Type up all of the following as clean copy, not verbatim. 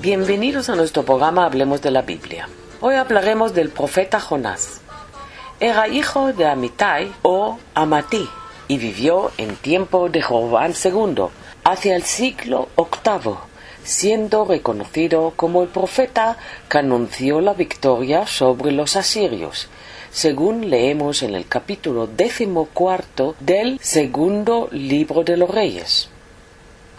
Bienvenidos a nuestro programa Hablemos de la Biblia. Hoy hablaremos del profeta Jonás. Era hijo de Amitai o Amatí y vivió en tiempo de Jeroboam II, hacia el siglo VIII, siendo reconocido como el profeta que anunció la victoria sobre los asirios, según leemos en el capítulo 14 del segundo libro de los Reyes.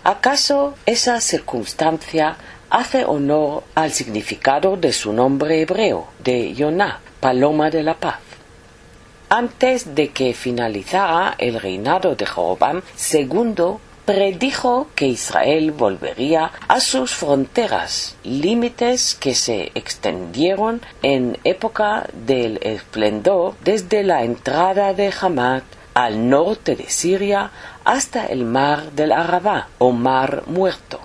¿Acaso esa circunstancia hace honor al significado de su nombre hebreo, de Yoná, paloma de la paz? Antes de que finalizara el reinado de Jeroboam II, predijo que Israel volvería a sus fronteras, límites que se extendieron en época del esplendor desde la entrada de Hamat al norte de Siria hasta el mar del Arabá o mar muerto.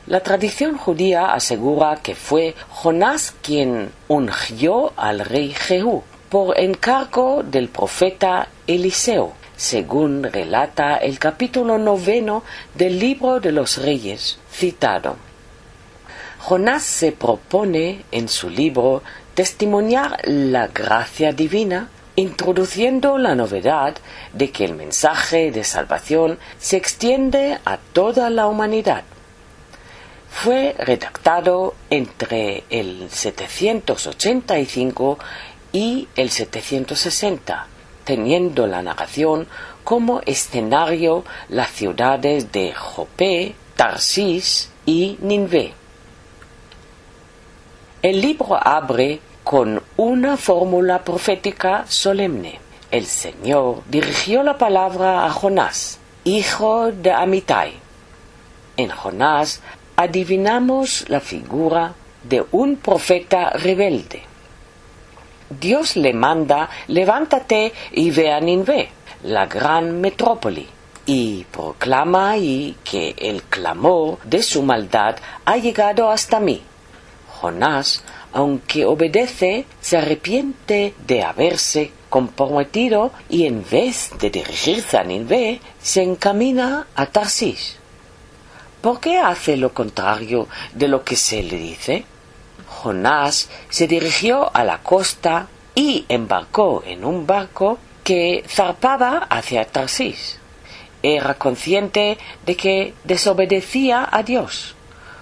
La tradición judía asegura que fue Jonás quien ungió al rey Jehú por encargo del profeta Eliseo, según relata el capítulo 9 del libro de los Reyes citado. Jonás se propone en su libro testimoniar la gracia divina, introduciendo la novedad de que el mensaje de salvación se extiende a toda la humanidad. Fue redactado entre el 785 y el 760, teniendo la narración como escenario las ciudades de Jope, Tarsis y Nínive. El libro abre con una fórmula profética solemne. El Señor dirigió la palabra a Jonás, hijo de Amitai. En Jonás adivinamos la figura de un profeta rebelde. Dios le manda: levántate y ve a Nínive, la gran metrópoli, y proclama ahí que el clamor de su maldad ha llegado hasta mí. Jonás, aunque obedece, se arrepiente de haberse comprometido y en vez de dirigirse a Nínive, se encamina a Tarsis. ¿Por qué hace lo contrario de lo que se le dice? Jonás se dirigió a la costa y embarcó en un barco que zarpaba hacia Tarsis. Era consciente de que desobedecía a Dios,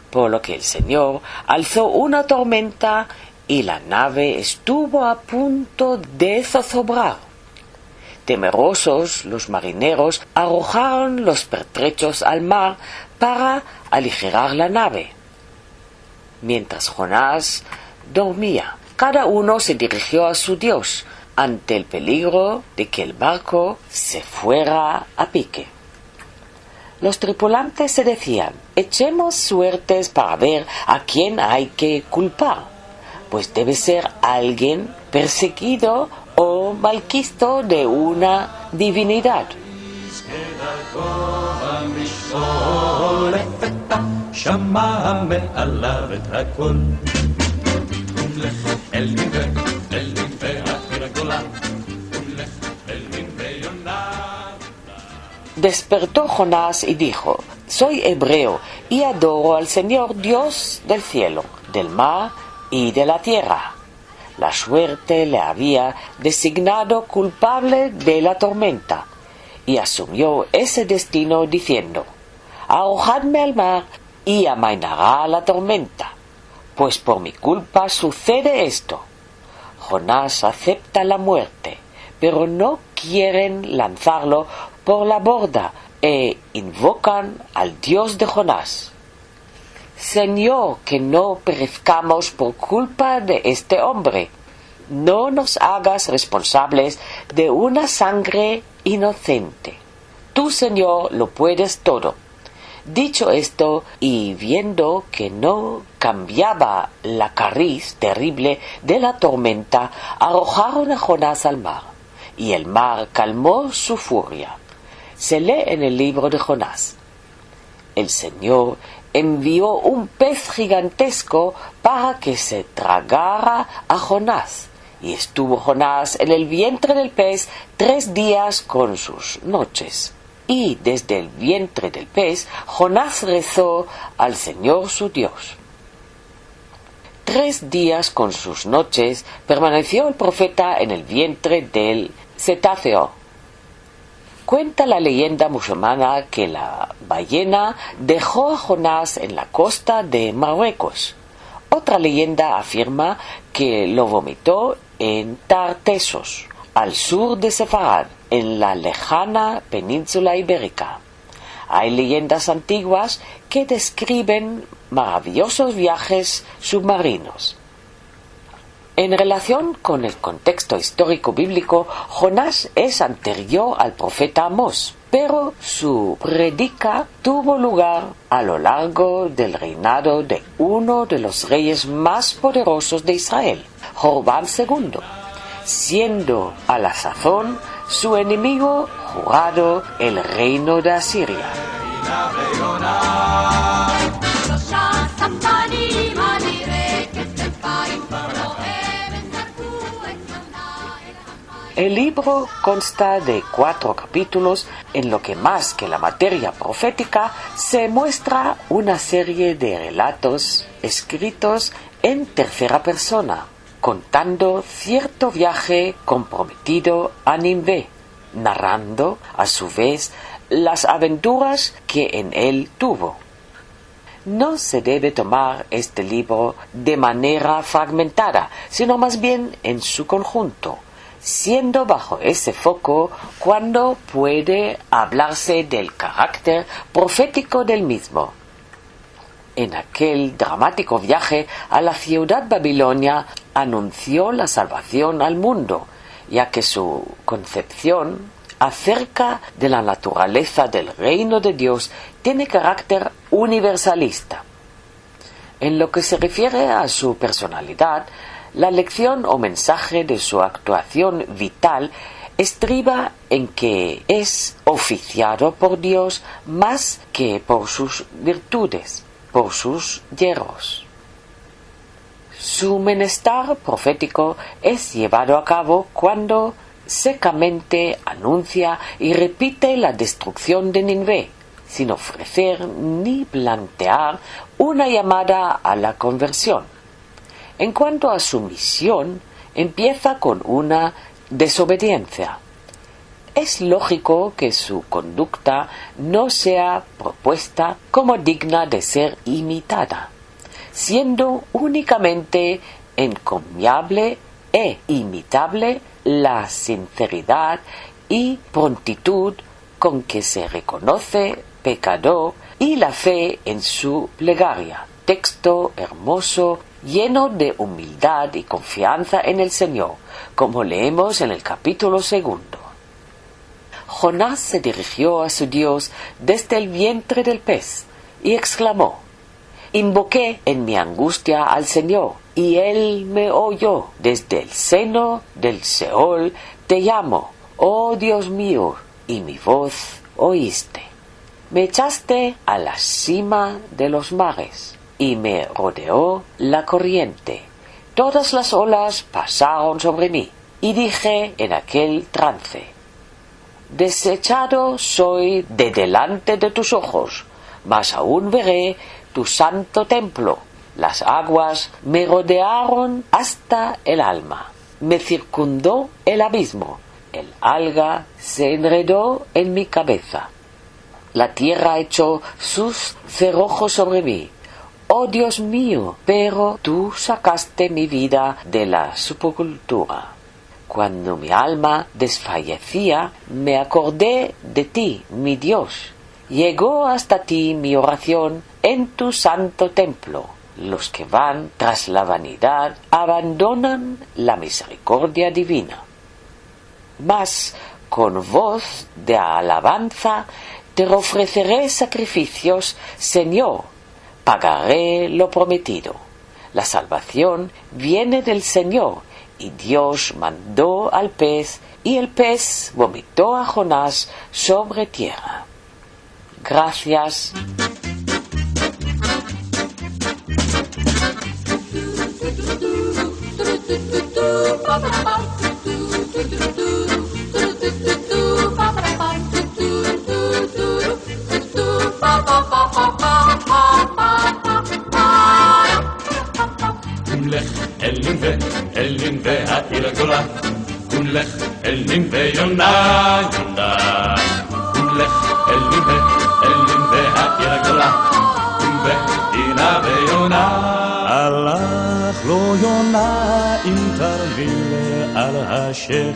por lo que el Señor alzó una tormenta y la nave estuvo a punto de zozobrar. Temerosos, los marineros arrojaron los pertrechos al mar para aligerar la nave. Mientras Jonás dormía, cada uno se dirigió a su Dios ante el peligro de que el barco se fuera a pique. Los tripulantes se decían: echemos suertes para ver a quién hay que culpar, pues debe ser alguien perseguido o malquisto de una divinidad. Despertó Jonás y dijo: soy hebreo y adoro al Señor Dios del cielo, del mar y de la tierra. La suerte le había designado culpable de la tormenta, y asumió ese destino diciendo: arrojadme al mar y amainará la tormenta, pues por mi culpa sucede esto. Jonás acepta la muerte, pero no quieren lanzarlo por la borda e invocan al Dios de Jonás: Señor, que no perezcamos por culpa de este hombre. No nos hagas responsables de una sangre inocente. Tú, Señor, lo puedes todo. Dicho esto, y viendo que no cambiaba la cariz terrible de la tormenta, arrojaron a Jonás al mar, y el mar calmó su furia. Se lee en el libro de Jonás: el Señor envió un pez gigantesco para que se tragara a Jonás, y estuvo Jonás en el vientre del pez 3 días con sus noches. y desde el vientre del pez, Jonás rezó al Señor su Dios. 3 días con sus noches permaneció el profeta en el vientre del cetáceo. Cuenta la leyenda musulmana que la ballena dejó a Jonás en la costa de Marruecos. Otra leyenda afirma que lo vomitó en Tartessos, al sur de Sefarad, en la lejana península ibérica. Hay leyendas antiguas que describen maravillosos viajes submarinos. En relación con el contexto histórico bíblico, Jonás es anterior al profeta Amós, pero su prédica tuvo lugar a lo largo del reinado de uno de los reyes más poderosos de Israel, Jorobán II, siendo a la sazón su enemigo jurado el reino de Asiria. El libro consta de 4 capítulos, en lo que más que la materia profética se muestra una serie de relatos escritos en tercera persona, contando cierto viaje comprometido a Nínive, narrando a su vez las aventuras que en él tuvo. No se debe tomar este libro de manera fragmentada, sino más bien en su conjunto, siendo bajo ese foco cuando puede hablarse del carácter profético del mismo. En aquel dramático viaje a la ciudad babilonia anunció la salvación al mundo, ya que su concepción acerca de la naturaleza del reino de Dios tiene carácter universalista. En lo que se refiere a su personalidad, la lección o mensaje de su actuación vital estriba en que es oficiado por Dios más que por sus virtudes, por sus hierros. Su menester profético es llevado a cabo cuando secamente anuncia y repite la destrucción de Nínive, sin ofrecer ni plantear una llamada a la conversión. En cuanto a su misión, empieza con una desobediencia. Es lógico que su conducta no sea propuesta como digna de ser imitada, siendo únicamente encomiable e imitable la sinceridad y prontitud con que se reconoce pecador y la fe en su plegaria. Texto hermoso, lleno de humildad y confianza en el Señor, como leemos en el capítulo 2. Jonás se dirigió a su Dios desde el vientre del pez y exclamó: «Invoqué en mi angustia al Señor, y Él me oyó. Desde el seno del Seol te llamo, oh Dios mío, y mi voz oíste. Me echaste a la cima de los mares, y me rodeó la corriente. Todas las olas pasaron sobre mí, y dije en aquel trance: desechado soy de delante de tus ojos, mas aún veré tu santo templo. Las aguas me rodearon hasta el alma, me circundó el abismo, el alga se enredó en mi cabeza. La tierra echó sus cerrojos sobre mí. Oh Dios mío, pero tú sacaste mi vida de la sepultura. Cuando mi alma desfallecía, me acordé de ti, mi Dios. Llegó hasta ti mi oración en tu santo templo. Los que van tras la vanidad abandonan la misericordia divina. Mas con voz de alabanza te ofreceré sacrificios, Señor, pagaré lo prometido. La salvación viene del Señor, y Dios mandó al pez, y el pez vomitó a Jonás sobre tierra. Gracias. והעיר הגדולה. ולך אל נין ויונה, יונה. ולך אל נין והעיר הגדולה. והנה ויונה. הלך לו יונה עם תרמיל על השכם.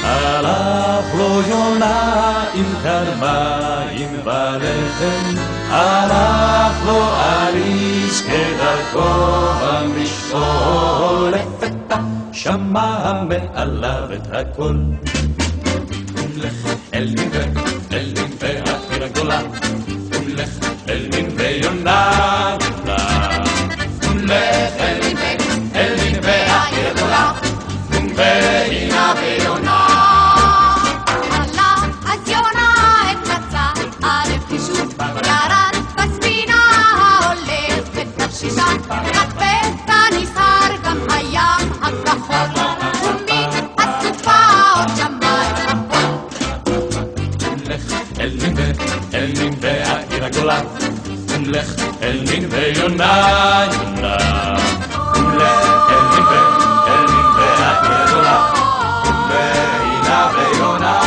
הלך לו יונה עם קרמיים ולחם. הלך לו אריס כדרכו במשעול. לפתע שמע מעליו את הכל. ולך אל נין והעיר הגדולה. ולך אל נין ויונה, יונה. ולך אל נין והעיר הגדולה. והנה ויונה. עלה אז יונה את מצא על חישוב, ירד בספינה ההולך בתרשישה, לפתע נסהר גם הים הכחול, ומן הסופה עוד שמע את הקול. ולך אל נין והעיר הגדולה. ולך אל נין ויונה, יונה. ולך אל נין והעיר הגדולה. והנה ויונה.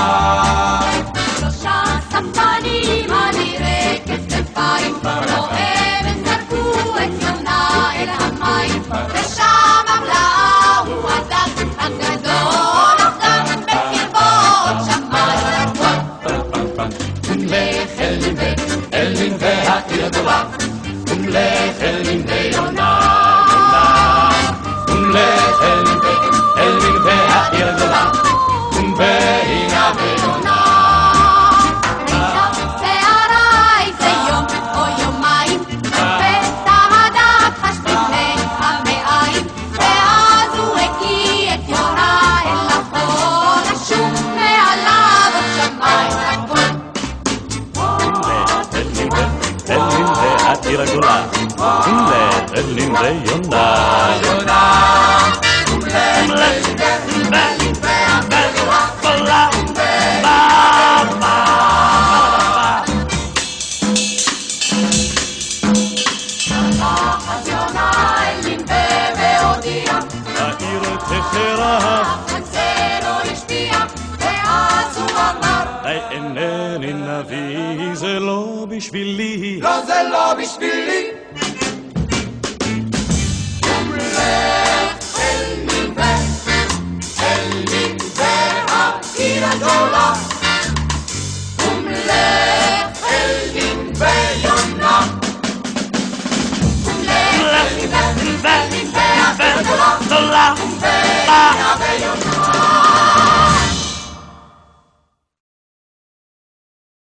שלושה ספנים הנראה כתפיים, אוהב זרקו את יונה אל המים, ושם הבלעה הוא הדג הגדול, אך גם בקרבו עוד שמע את הקול. ולך אל נין והעיר הגדולה. ולך אל נין ויונה, יונה. ולך אל נין והעיר הגדולה. והנה ויונה. איזה שערה, איזה יום או יומיים, לפתע הדג חש בפני המעיים, ואז הוא הקיא את יונה אל החול, השוק מעליו עוד שמע את הקול. אל נין והעיר הגדולה. ולך אל נין ויונה, יונה. אז יונה אל נינווה והודיע, העיר תחרב. על זה לא השפיע, ואז הוא אמר, אינני נביא, זה לא בשבילי. לא, זה לא בשבילי. לך אל נינווה, העיר הגדולה, ולך אל נינווה יונה. ולך אל נינווה, העיר הגדולה,